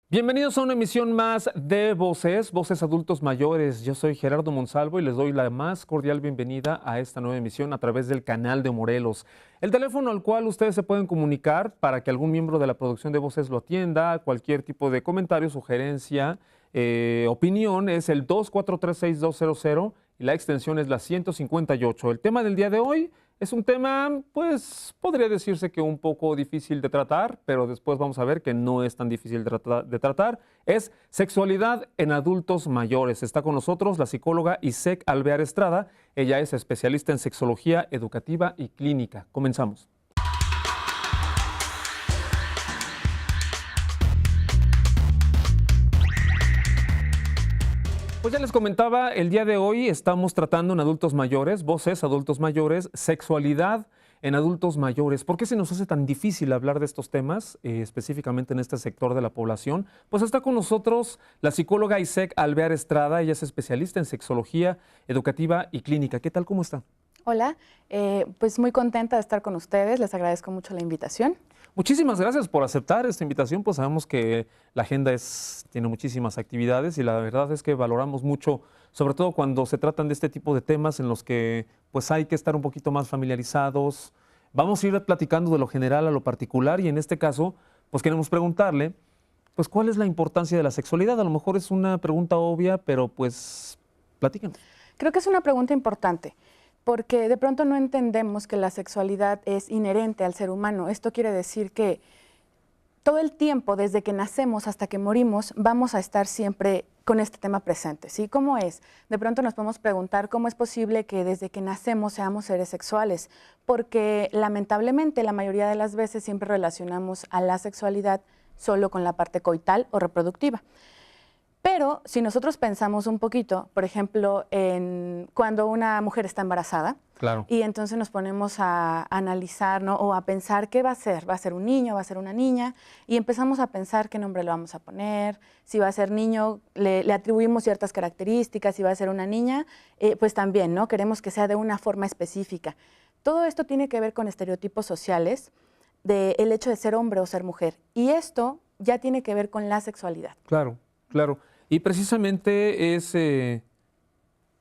Bienvenidos a una emisión más de Voces Adultos Mayores. Yo soy Gerardo Monsalvo y les doy la más cordial bienvenida a esta nueva emisión a través del canal de Morelos. El teléfono al cual ustedes se pueden comunicar para que algún miembro de la producción de Voces lo atienda, cualquier tipo de comentario, sugerencia, opinión, es el 243-6200 y la extensión es la 158. El tema del día de hoy es un tema, pues, podría decirse que un poco difícil de tratar, pero después vamos a ver que no es tan difícil de tratar. Es sexualidad en adultos mayores. Está con nosotros la psicóloga Isek Alvear Estrada. Ella es especialista en sexología educativa y clínica. Comenzamos. Pues ya les comentaba, el día de hoy estamos tratando en adultos mayores, voces, adultos mayores, sexualidad en adultos mayores. ¿Por qué se nos hace tan difícil hablar de estos temas, específicamente en este sector de la población? Pues está con nosotros la psicóloga Isek Alvear Estrada. Ella es especialista en sexología educativa y clínica. ¿Qué tal? ¿Cómo está? Hola, pues muy contenta de estar con ustedes, les agradezco mucho la invitación. Muchísimas gracias por aceptar esta invitación, pues sabemos que la agenda tiene muchísimas actividades y la verdad es que valoramos mucho, sobre todo cuando se tratan de este tipo de temas en los que pues hay que estar un poquito más familiarizados. Vamos a ir platicando de lo general a lo particular y en este caso pues queremos preguntarle pues cuál es la importancia de la sexualidad. A lo mejor es una pregunta obvia, pero pues platícanos. Creo que es una pregunta importante, porque de pronto no entendemos que la sexualidad es inherente al ser humano. Esto quiere decir que todo el tiempo, desde que nacemos hasta que morimos, vamos a estar siempre con este tema presente, ¿sí? ¿Cómo es? De pronto nos podemos preguntar cómo es posible que desde que nacemos seamos seres sexuales, porque lamentablemente la mayoría de las veces siempre relacionamos a la sexualidad solo con la parte coital o reproductiva. Pero si nosotros pensamos un poquito, por ejemplo, en cuando una mujer está embarazada, Claro. y entonces nos ponemos a analizar, ¿no? O a pensar qué va a ser un niño, va a ser una niña, y empezamos a pensar qué nombre le vamos a poner, si va a ser niño, le atribuimos ciertas características, si va a ser una niña, pues también, ¿no? Queremos que sea de una forma específica. Todo esto tiene que ver con estereotipos sociales del hecho de ser hombre o ser mujer, y esto ya tiene que ver con la sexualidad. Claro, claro. Y precisamente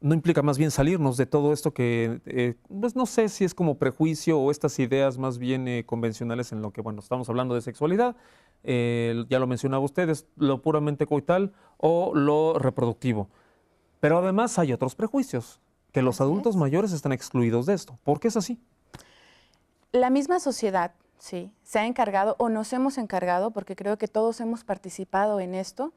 no implica más bien salirnos de todo esto que, pues no sé si es como prejuicio o estas ideas más bien convencionales en lo que, bueno, estamos hablando de sexualidad, ya lo mencionaba ustedes, lo puramente coital o lo reproductivo. Pero además hay otros prejuicios, que los Así adultos es. mayores están excluidos de esto. ¿Por qué es así? La misma sociedad, sí, se ha encargado o nos hemos encargado, porque creo que todos hemos participado en esto,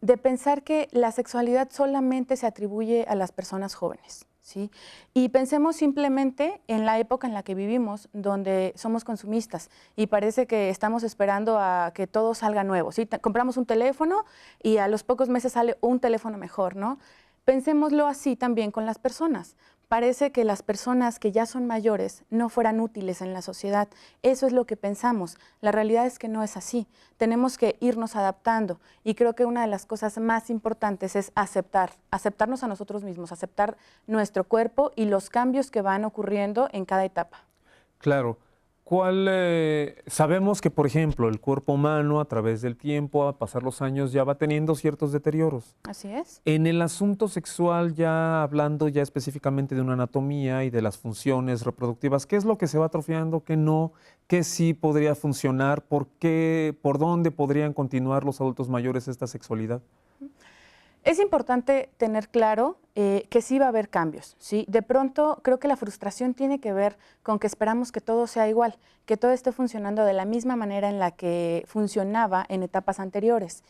de pensar que la sexualidad solamente se atribuye a las personas jóvenes, ¿sí? Y pensemos simplemente en la época en la que vivimos, donde somos consumistas y parece que estamos esperando a que todo salga nuevo, ¿sí? Compramos un teléfono y a los pocos meses sale un teléfono mejor, ¿no? Pensémoslo así también con las personas. Parece que las personas que ya son mayores no fueran útiles en la sociedad. Eso es lo que pensamos. La realidad es que no es así. Tenemos que irnos adaptando y creo que una de las cosas más importantes es aceptarnos a nosotros mismos, aceptar nuestro cuerpo y los cambios que van ocurriendo en cada etapa. Claro. Sabemos que, por ejemplo, el cuerpo humano a través del tiempo, a pasar los años, ya va teniendo ciertos deterioros. Así es. En el asunto sexual, ya hablando ya específicamente de una anatomía y de las funciones reproductivas, ¿qué es lo que se va atrofiando, qué no, qué sí podría funcionar, por dónde podrían continuar los adultos mayores esta sexualidad? Es importante tener claro que sí va a haber cambios, ¿sí? De pronto creo que la frustración tiene que ver con que esperamos que todo sea igual, que todo esté funcionando de la misma manera en la que funcionaba en etapas anteriores.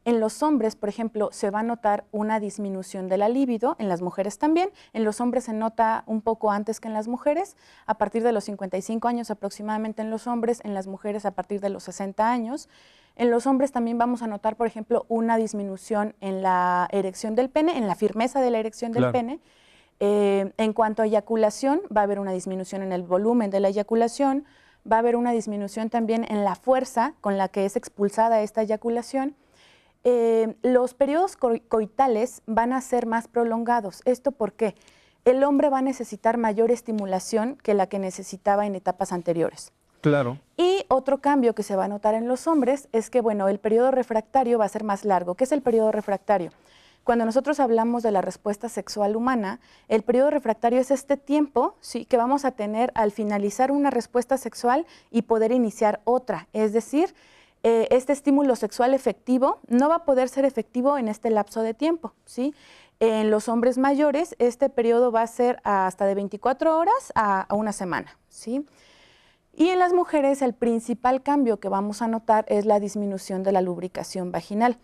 En los hombres, por ejemplo, se va a notar una disminución de la libido, en las mujeres también. En los hombres se nota un poco antes que en las mujeres, a partir de los 55 años aproximadamente en los hombres, en las mujeres a partir de los 60 años. En los hombres también vamos a notar, por ejemplo, una disminución en la erección del pene, en la firmeza de la erección del Claro. pene. En cuanto a eyaculación, va a haber una disminución en el volumen de la eyaculación, va a haber una disminución también en la fuerza con la que es expulsada esta eyaculación. Los periodos coitales van a ser más prolongados. ¿Esto por qué? El hombre va a necesitar mayor estimulación que la que necesitaba en etapas anteriores. Claro. Y otro cambio que se va a notar en los hombres es que, bueno, el periodo refractario va a ser más largo. ¿Qué es el periodo refractario? Cuando nosotros hablamos de la respuesta sexual humana, el periodo refractario es este tiempo, ¿sí?, que vamos a tener al finalizar una respuesta sexual y poder iniciar otra. Es decir, este estímulo sexual efectivo no va a poder ser efectivo en este lapso de tiempo, ¿sí? En los hombres mayores, este periodo va a ser hasta de 24 horas a una semana, ¿sí? Y en las mujeres, el principal cambio que vamos a notar es la disminución de la lubricación vaginal.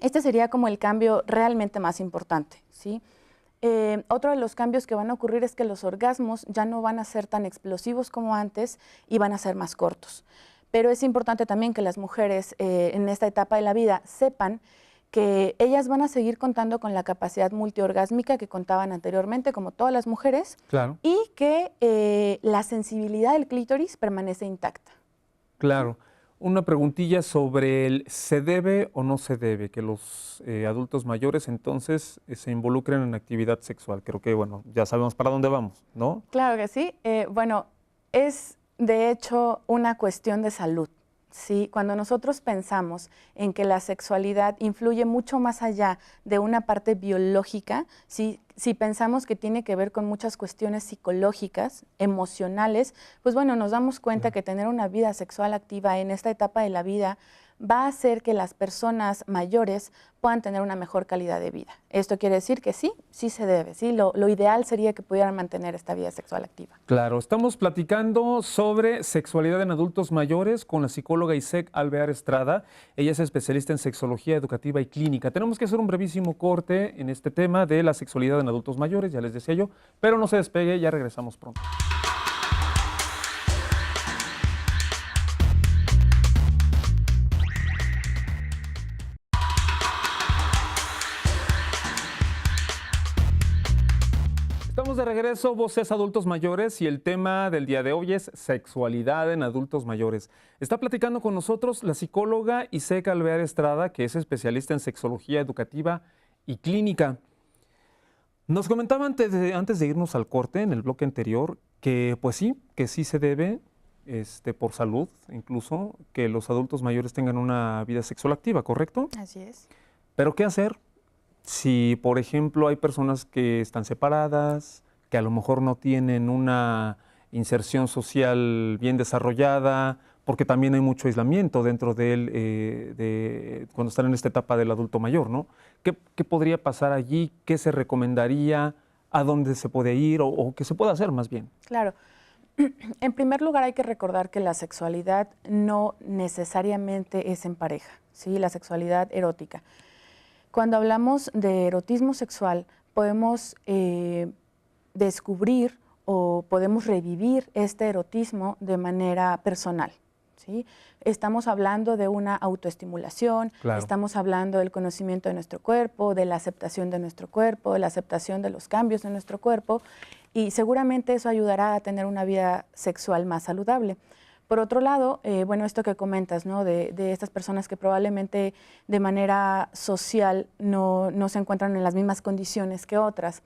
Este sería como el cambio realmente más importante, ¿sí? Otro de los cambios que van a ocurrir es que los orgasmos ya no van a ser tan explosivos como antes y van a ser más cortos. Pero es importante también que las mujeres en esta etapa de la vida sepan que ellas van a seguir contando con la capacidad multiorgásmica que contaban anteriormente, como todas las mujeres, Claro. y que la sensibilidad del clítoris permanece intacta. Claro. Una preguntilla sobre el ¿se debe o no se debe que los adultos mayores entonces se involucren en actividad sexual? Creo que, bueno, ya sabemos para dónde vamos, ¿no? Claro que sí. Bueno, es de hecho una cuestión de salud. Sí, cuando nosotros pensamos en que la sexualidad influye mucho más allá de una parte biológica, si pensamos que tiene que ver con muchas cuestiones psicológicas, emocionales, pues bueno, nos damos cuenta que tener una vida sexual activa en esta etapa de la vida va a hacer que las personas mayores puedan tener una mejor calidad de vida. Esto quiere decir que sí, sí se debe, ¿sí? Lo ideal sería que pudieran mantener esta vida sexual activa. Claro, estamos platicando sobre sexualidad en adultos mayores con la psicóloga Isek Alvear Estrada. Ella es especialista en sexología educativa y clínica. Tenemos que hacer un brevísimo corte en este tema de la sexualidad en adultos mayores, ya les decía yo, pero no se despegue, ya regresamos pronto. Estamos de regreso, Voces Adultos Mayores, y el tema del día de hoy es sexualidad en adultos mayores. Está platicando con nosotros la psicóloga Isek Alvear Estrada, que es especialista en sexología educativa y clínica. Nos comentaba antes de irnos al corte, en el bloque anterior, que pues sí, que sí se debe, por salud incluso, que los adultos mayores tengan una vida sexual activa, ¿correcto? Así es. Pero ¿qué hacer si, por ejemplo, hay personas que están separadas, que a lo mejor no tienen una inserción social bien desarrollada, porque también hay mucho aislamiento dentro de él cuando están en esta etapa del adulto mayor, ¿no? ¿Qué podría pasar allí? ¿Qué se recomendaría? ¿A dónde se puede ir? ¿O qué se puede hacer más bien? Claro. En primer lugar, hay que recordar que la sexualidad no necesariamente es en pareja, ¿sí? La sexualidad erótica. Cuando hablamos de erotismo sexual, podemos descubrir o podemos revivir este erotismo de manera personal, ¿sí? Estamos hablando de una autoestimulación, Claro. Estamos hablando del conocimiento de nuestro cuerpo, de la aceptación de nuestro cuerpo, de la aceptación de los cambios de nuestro cuerpo, y seguramente eso ayudará a tener una vida sexual más saludable. Por otro lado, bueno, esto que comentas, ¿no? De estas personas que probablemente de manera social no se encuentran en las mismas condiciones que otras.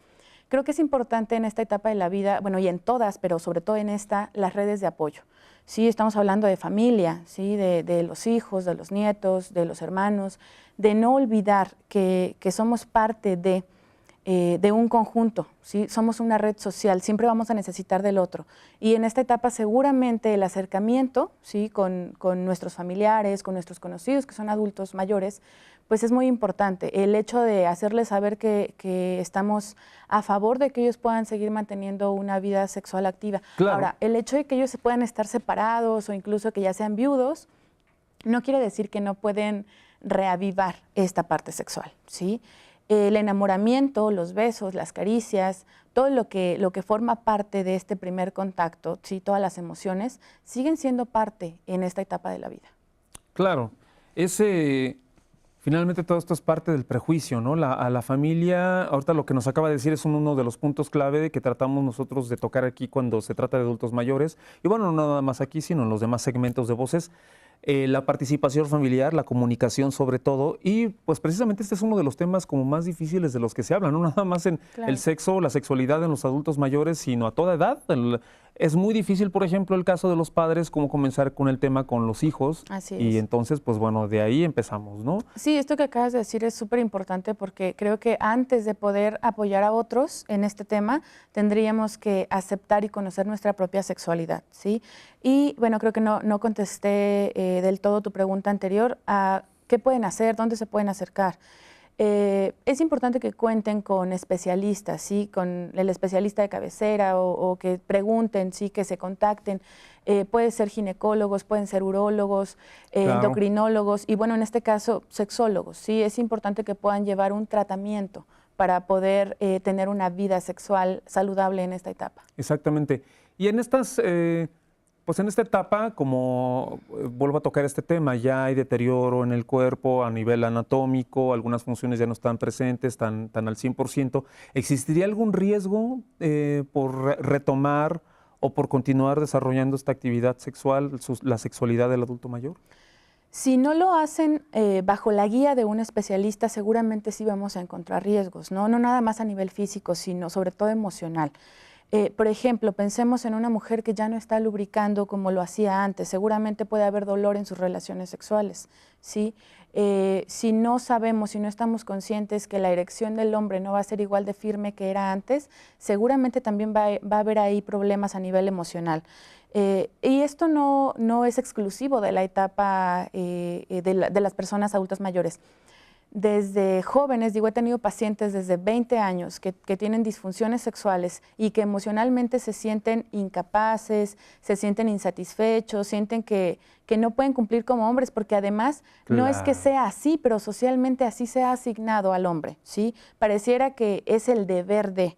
Creo que es importante en esta etapa de la vida, bueno, y en todas, pero sobre todo en esta, las redes de apoyo. Sí, estamos hablando de familia, ¿sí? De los hijos, de los nietos, de los hermanos, de no olvidar que somos parte de un conjunto, ¿sí? Somos una red social, siempre vamos a necesitar del otro. Y en esta etapa seguramente el acercamiento, ¿sí? con nuestros familiares, con nuestros conocidos que son adultos mayores, pues es muy importante. El hecho de hacerles saber que estamos a favor de que ellos puedan seguir manteniendo una vida sexual activa. Claro. Ahora, el hecho de que ellos se puedan estar separados o incluso que ya sean viudos, no quiere decir que no pueden reavivar esta parte sexual, ¿sí? El enamoramiento, los besos, las caricias, todo lo que forma parte de este primer contacto, ¿sí? Todas las emociones, siguen siendo parte en esta etapa de la vida. Claro, finalmente todo esto es parte del prejuicio, ¿no? A la familia, ahorita lo que nos acaba de decir es uno de los puntos clave que tratamos nosotros de tocar aquí cuando se trata de adultos mayores, y bueno, no nada más aquí, sino en los demás segmentos de Voces. La participación familiar, la comunicación sobre todo, y pues precisamente este es uno de los temas como más difíciles de los que se habla, no nada más en Claro. el sexo, la sexualidad en los adultos mayores, sino a toda edad. Es muy difícil, por ejemplo, el caso de los padres, cómo comenzar con el tema con los hijos. Así Y es. entonces, pues bueno, de ahí empezamos, ¿no? Sí, esto que acabas de decir es súper importante porque creo que antes de poder apoyar a otros en este tema, tendríamos que aceptar y conocer nuestra propia sexualidad, ¿sí? Y bueno, creo que no contesté del todo tu pregunta anterior a qué pueden hacer, dónde se pueden acercar. Es importante que cuenten con especialistas, ¿sí? Con el especialista de cabecera o que pregunten, ¿sí? Que se contacten. Pueden ser ginecólogos, pueden ser urólogos, Claro. endocrinólogos y bueno, en este caso, sexólogos, ¿sí? Es importante que puedan llevar un tratamiento para poder tener una vida sexual saludable en esta etapa. Exactamente. Y en estas, pues en esta etapa, como vuelvo a tocar este tema, ya hay deterioro en el cuerpo a nivel anatómico, algunas funciones ya no están presentes, tan al 100%. ¿Existiría algún riesgo por retomar o por continuar desarrollando esta actividad sexual, la sexualidad del adulto mayor? Si no lo hacen bajo la guía de un especialista, seguramente sí vamos a encontrar riesgos, ¿no? No nada más a nivel físico, sino sobre todo emocional. Por ejemplo, pensemos en una mujer que ya no está lubricando como lo hacía antes. Seguramente puede haber dolor en sus relaciones sexuales, ¿sí? Si no sabemos, si no estamos conscientes que la erección del hombre no va a ser igual de firme que era antes, seguramente también va a haber ahí problemas a nivel emocional. Y esto no es exclusivo de la etapa de las personas adultas mayores. Desde jóvenes, digo, he tenido pacientes desde 20 años que tienen disfunciones sexuales y que emocionalmente se sienten incapaces, se sienten insatisfechos, sienten que no pueden cumplir como hombres, porque además no es que Claro. sea así, pero socialmente así se ha asignado al hombre, ¿sí? Pareciera que es el deber de.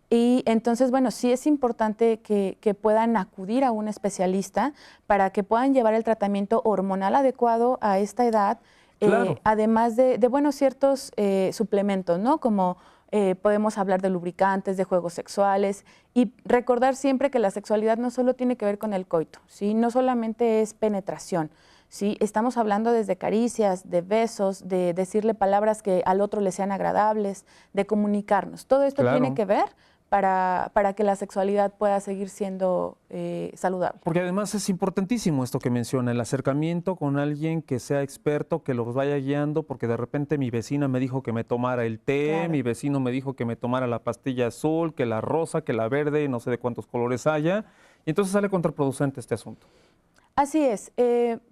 Y entonces, bueno, sí es importante que puedan acudir a un especialista para que puedan llevar el tratamiento hormonal adecuado a esta edad, Claro. además bueno, ciertos suplementos, ¿no? Como podemos hablar de lubricantes, de juegos sexuales y recordar siempre que la sexualidad no solo tiene que ver con el coito, ¿sí? No solamente es penetración, ¿sí? Estamos hablando desde caricias, de besos, de decirle palabras que al otro le sean agradables, de comunicarnos. Todo esto tiene Claro. que ver para que la sexualidad pueda seguir siendo saludable. Porque además es importantísimo esto que menciona, el acercamiento con alguien que sea experto, que los vaya guiando, porque de repente mi vecina me dijo que me tomara el té, Claro. mi vecino me dijo que me tomara la pastilla azul, que la rosa, que la verde, y no sé de cuántos colores haya, y entonces sale contraproducente este asunto. Así es.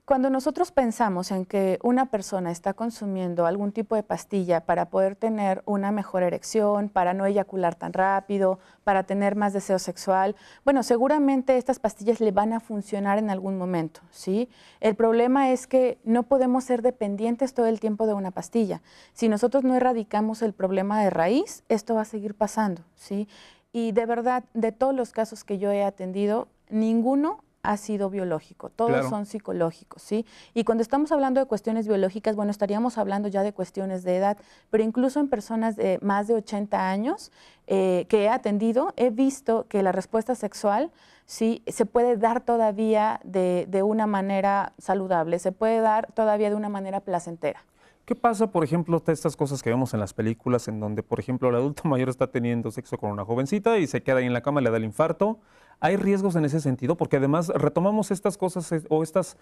Cuando nosotros pensamos en que una persona está consumiendo algún tipo de pastilla para poder tener una mejor erección, para no eyacular tan rápido, para tener más deseo sexual, bueno, seguramente estas pastillas le van a funcionar en algún momento, ¿sí? El problema es que no podemos ser dependientes todo el tiempo de una pastilla. Si nosotros no erradicamos el problema de raíz, esto va a seguir pasando, ¿sí? Y de verdad, de todos los casos que yo he atendido, ninguno ha sido biológico, todos Claro. son psicológicos, ¿sí? Y cuando estamos hablando de cuestiones biológicas, bueno, estaríamos hablando ya de cuestiones de edad, pero incluso en personas de más de 80 años que he atendido, he visto que la respuesta sexual, sí, se puede dar todavía de una manera saludable, se puede dar todavía de una manera placentera. ¿Qué pasa, por ejemplo, de estas cosas que vemos en las películas, en donde, por ejemplo, el adulto mayor está teniendo sexo con una jovencita y se queda ahí en la cama, le da el infarto? ¿Hay riesgos en ese sentido? Porque además retomamos estas cosas o estas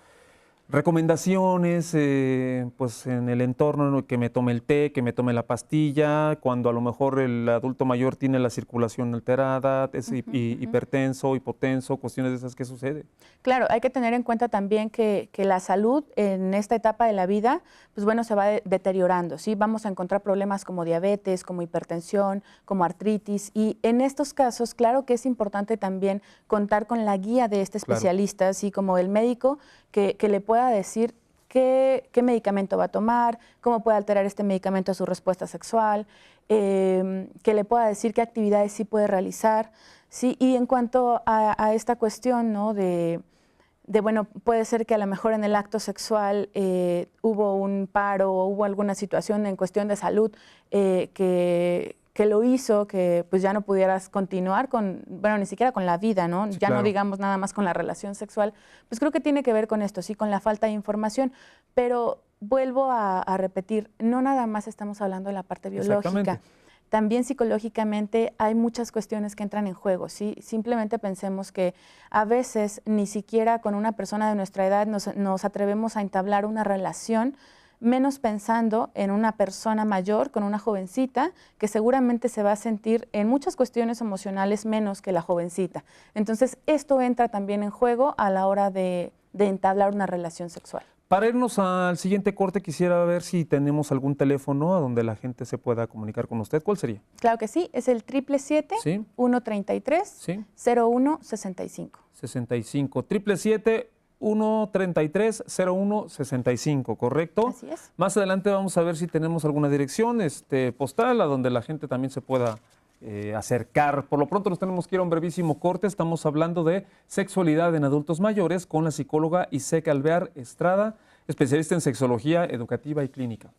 recomendaciones, pues en el entorno, ¿no? Que me tome el té, que me tome la pastilla, cuando a lo mejor el adulto mayor tiene la circulación alterada, es hipertenso, hipotenso, cuestiones de esas, ¿qué sucede? Claro, hay que tener en cuenta también que la salud en esta etapa de la vida, pues bueno, se va deteriorando, ¿sí? Vamos a encontrar problemas como diabetes, como hipertensión, como artritis, y en estos casos, claro que es importante también contar con la guía de este Claro. especialista, así como el médico, que le pueda decir qué medicamento va a tomar, cómo puede alterar este medicamento su respuesta sexual, que le pueda decir qué actividades sí puede realizar, ¿sí? Y en cuanto a esta cuestión, ¿no? Bueno, puede ser que a lo mejor en el acto sexual hubo un paro o hubo alguna situación en cuestión de salud que lo hizo que pues ya no pudieras continuar con, bueno, ni siquiera con la vida, ¿no? Sí, Ya claro. no digamos nada más con la relación sexual. Pues creo que tiene que ver con esto, sí, con la falta de información. Pero vuelvo a repetir, no nada más estamos hablando de la parte biológica. Exactamente. también psicológicamente hay muchas cuestiones que entran en juego, ¿sí? Simplemente pensemos que a veces ni siquiera con una persona de nuestra edad nos atrevemos a entablar una relación, menos pensando en una persona mayor con una jovencita que seguramente se va a sentir en muchas cuestiones emocionales menos que la jovencita. Entonces, esto entra también en juego a la hora de entablar una relación sexual. Para irnos al siguiente corte, quisiera ver si tenemos algún teléfono a donde la gente se pueda comunicar con usted. ¿Cuál sería? Claro que sí, es el 777-133-0165. 65. 777-133-0165, ¿correcto? Así es. Más adelante vamos a ver si tenemos alguna dirección postal a donde la gente también se pueda acercar. Por lo pronto nos tenemos que ir a un brevísimo corte. Estamos hablando de sexualidad en adultos mayores con la psicóloga Isek Alvear Estrada, especialista en sexología educativa y clínica.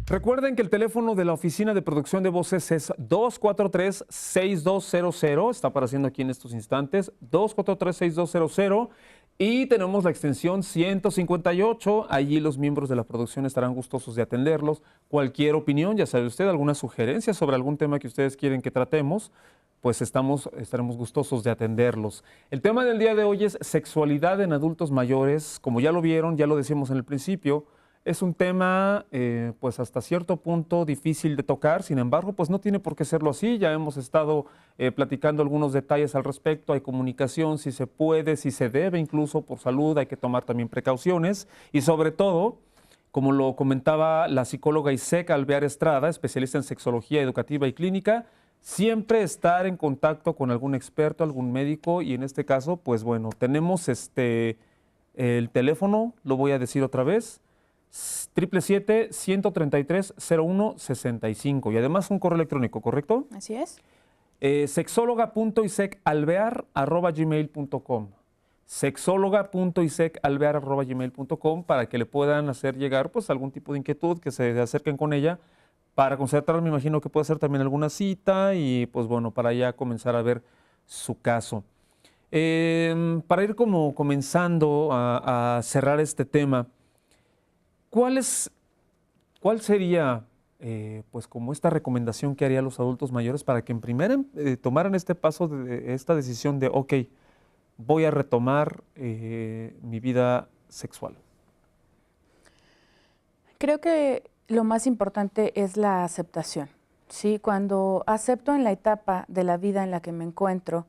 Recuerden que el teléfono de la Oficina de Producción de Voces es 243-6200, está apareciendo aquí en estos instantes, 243-6200, y tenemos la extensión 158, allí los miembros de la producción estarán gustosos de atenderlos. Cualquier opinión, ya sabe usted, alguna sugerencia sobre algún tema que ustedes quieren que tratemos, pues estaremos gustosos de atenderlos. El tema del día de hoy es sexualidad en adultos mayores. Como ya lo vieron, ya lo decíamos en el principio, es un tema, pues hasta cierto punto difícil de tocar, sin embargo, pues no tiene por qué serlo así. Ya hemos estado platicando algunos detalles al respecto. Hay comunicación, si se puede, si se debe, incluso por salud, hay que tomar también precauciones. Y sobre todo, como lo comentaba la psicóloga Isek Alvear Estrada, especialista en sexología educativa y clínica, siempre estar en contacto con algún experto, algún médico, y en este caso, pues bueno, tenemos el teléfono, lo voy a decir otra vez, 777-133-0165, y además un correo electrónico, ¿correcto? Así es. Sexóloga.isecalvear@gmail.com, sexóloga.isecalvear@gmail.com, para que le puedan hacer llegar pues algún tipo de inquietud, que se acerquen con ella para concertar. Me imagino que puede ser también alguna cita y pues bueno, para ya comenzar a ver su caso. Para ir como comenzando a cerrar este tema, ¿cuál sería pues como esta recomendación que haría a los adultos mayores para que en primera tomaran este paso, de esta decisión de, ok, voy a retomar mi vida sexual? Creo que lo más importante es la aceptación, ¿sí? Cuando acepto en la etapa de la vida en la que me encuentro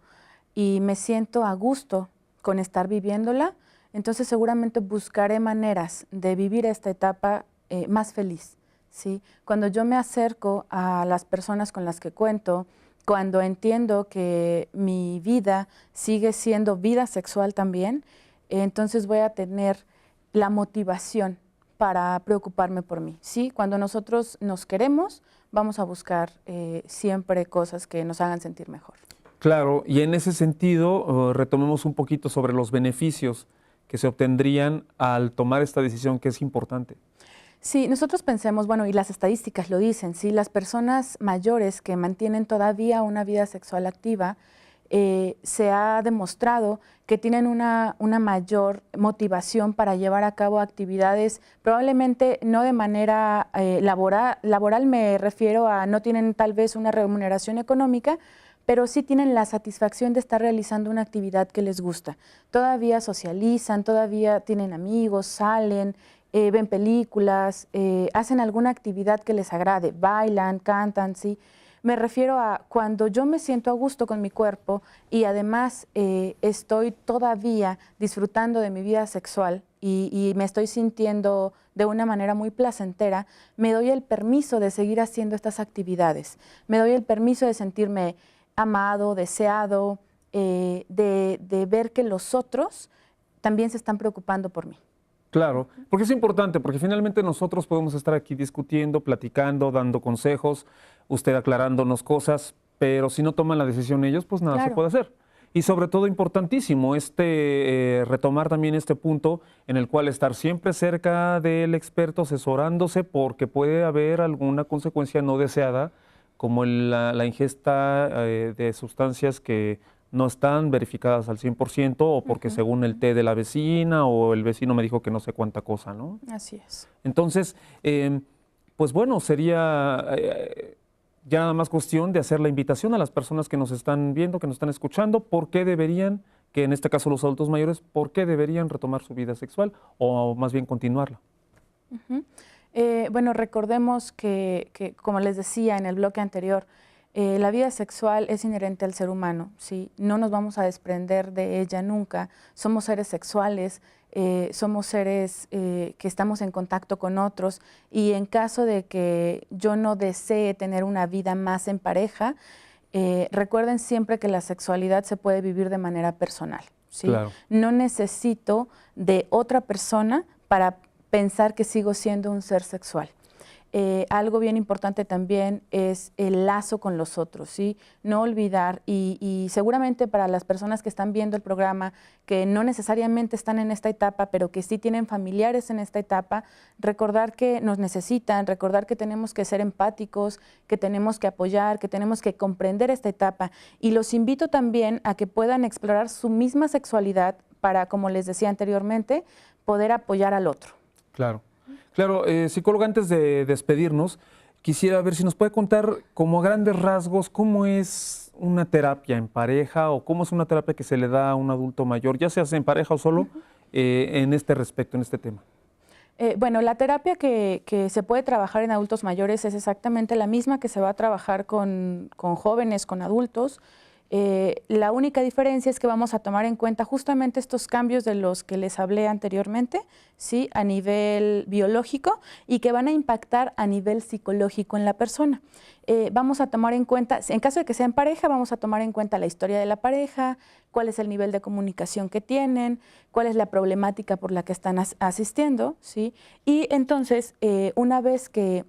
y me siento a gusto con estar viviéndola, entonces seguramente buscaré maneras de vivir esta etapa más feliz, ¿sí? Cuando yo me acerco a las personas con las que cuento, cuando entiendo que mi vida sigue siendo vida sexual también, entonces voy a tener la motivación para preocuparme por mí, ¿sí? Cuando nosotros nos queremos, vamos a buscar siempre cosas que nos hagan sentir mejor. Claro, y en ese sentido, retomemos un poquito sobre los beneficios que se obtendrían al tomar esta decisión, que es importante. Sí, nosotros pensemos, bueno, y las estadísticas lo dicen, ¿sí? Las personas mayores que mantienen todavía una vida sexual activa, se ha demostrado que tienen una mayor motivación para llevar a cabo actividades, probablemente no de manera laboral me refiero a no tienen tal vez una remuneración económica, pero sí tienen la satisfacción de estar realizando una actividad que les gusta. Todavía socializan, todavía tienen amigos, salen, ven películas, hacen alguna actividad que les agrade, bailan, cantan, ¿sí? Me refiero a cuando yo me siento a gusto con mi cuerpo y además estoy todavía disfrutando de mi vida sexual y me estoy sintiendo de una manera muy placentera, me doy el permiso de seguir haciendo estas actividades. Me doy el permiso de sentirme amado, deseado, de ver que los otros también se están preocupando por mí. Claro, porque es importante, porque finalmente nosotros podemos estar aquí discutiendo, platicando, dando consejos, usted aclarándonos cosas, pero si no toman la decisión ellos, pues nada se puede hacer. Y sobre todo importantísimo, retomar también este punto en el cual estar siempre cerca del experto, asesorándose, porque puede haber alguna consecuencia no deseada como la ingesta de sustancias que no están verificadas al 100% o porque según el té de la vecina o el vecino me dijo que no sé cuánta cosa, ¿no? Así es. Entonces, pues bueno, sería ya nada más cuestión de hacer la invitación a las personas que nos están viendo, que nos están escuchando, por qué deberían, que en este caso los adultos mayores, por qué deberían retomar su vida sexual o más bien continuarla. Bueno, recordemos que, como les decía en el bloque anterior, la vida sexual es inherente al ser humano, ¿sí? No nos vamos a desprender de ella nunca. Somos seres sexuales, somos seres que estamos en contacto con otros y en caso de que yo no desee tener una vida más en pareja, recuerden siempre que la sexualidad se puede vivir de manera personal, ¿sí? Claro. No necesito de otra persona para pensar que sigo siendo un ser sexual. Algo bien importante también es el lazo con los otros, ¿sí? No olvidar, y seguramente para las personas que están viendo el programa, que no necesariamente están en esta etapa, pero que sí tienen familiares en esta etapa, recordar que nos necesitan, recordar que tenemos que ser empáticos, que tenemos que apoyar, que tenemos que comprender esta etapa. Y los invito también a que puedan explorar su misma sexualidad para, como les decía anteriormente, poder apoyar al otro. Claro. Claro, psicóloga, antes de despedirnos, quisiera ver si nos puede contar como a grandes rasgos cómo es una terapia en pareja o cómo es una terapia que se le da a un adulto mayor, ya sea en pareja o solo, en este respecto, en este tema. Bueno, la terapia que se puede trabajar en adultos mayores es exactamente la misma que se va a trabajar con jóvenes, con adultos. La única diferencia es que vamos a tomar en cuenta justamente estos cambios de los que les hablé anteriormente, ¿sí? A nivel biológico y que van a impactar a nivel psicológico en la persona. Vamos a tomar en cuenta, en caso de que sea en pareja, vamos a tomar en cuenta la historia de la pareja, cuál es el nivel de comunicación que tienen, cuál es la problemática por la que están asistiendo, ¿sí? Y entonces, una vez que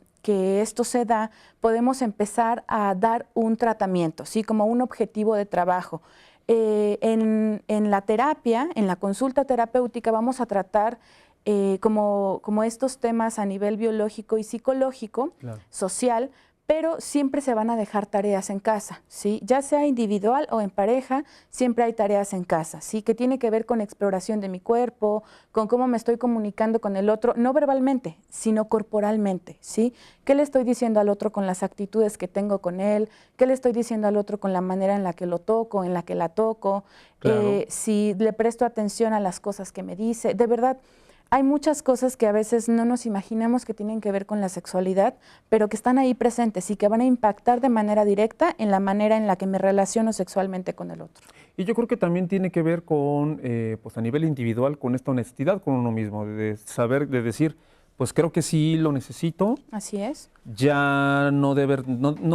esto se da, podemos empezar a dar un tratamiento, ¿sí? Como un objetivo de trabajo. En la terapia, en la consulta terapéutica, vamos a tratar como estos temas a nivel biológico y psicológico, claro, social, pero siempre se van a dejar tareas en casa, ¿sí? Ya sea individual o en pareja, siempre hay tareas en casa, ¿sí? Que tiene que ver con exploración de mi cuerpo, con cómo me estoy comunicando con el otro, no verbalmente, sino corporalmente, ¿sí? ¿Qué le estoy diciendo al otro con las actitudes que tengo con él? ¿Qué le estoy diciendo al otro con la manera en la que lo toco, en la que la toco? Claro. Si le presto atención a las cosas que me dice, de verdad. Hay muchas cosas que a veces no nos imaginamos que tienen que ver con la sexualidad, pero que están ahí presentes y que van a impactar de manera directa en la manera en la que me relaciono sexualmente con el otro. Y yo creo que también tiene que ver con, pues a nivel individual, con esta honestidad con uno mismo, de saber, de decir, pues creo que sí lo necesito. Así es. Ya no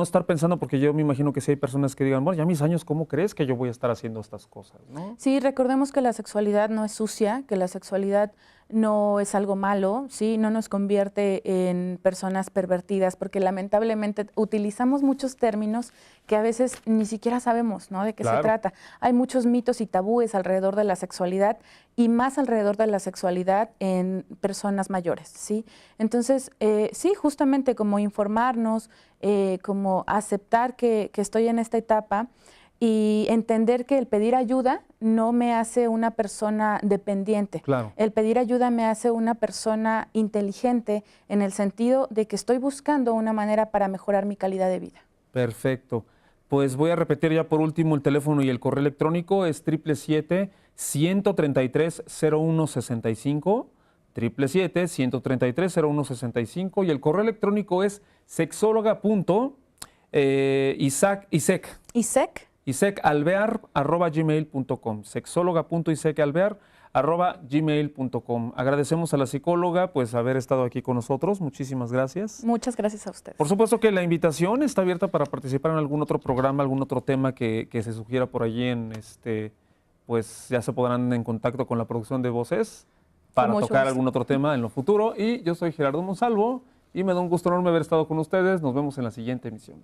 estar pensando, porque yo me imagino que sí hay personas que digan, bueno, ya a mis años, ¿cómo crees que yo voy a estar haciendo estas cosas, ¿no? Sí, recordemos que la sexualidad no es sucia, que la sexualidad no es algo malo, ¿sí? No nos convierte en personas pervertidas, porque lamentablemente utilizamos muchos términos que a veces ni siquiera sabemos, ¿no? De qué se trata. Hay muchos mitos y tabúes alrededor de la sexualidad y más alrededor de la sexualidad en personas mayores, ¿sí? Entonces, sí, justamente como informarnos, como aceptar que estoy en esta etapa y entender que el pedir ayuda no me hace una persona dependiente. Claro. El pedir ayuda me hace una persona inteligente en el sentido de que estoy buscando una manera para mejorar mi calidad de vida. Perfecto. Pues voy a repetir ya por último el teléfono y el correo electrónico es 777-133-0165, 777-133-0165 y el correo electrónico es sexóloga.isecalvear@gmail.com, sexóloga.isecalvear@gmail.com. Agradecemos a la psicóloga pues haber estado aquí con nosotros. Muchísimas gracias. Muchas gracias a usted. Por supuesto que la invitación está abierta para participar en algún otro programa, algún otro tema que se sugiera por allí pues ya se podrán en contacto con la producción de Voces para tocar algún otro tema en lo futuro. Y yo soy Gerardo Monsalvo y me da un gusto enorme haber estado con ustedes. Nos vemos en la siguiente emisión.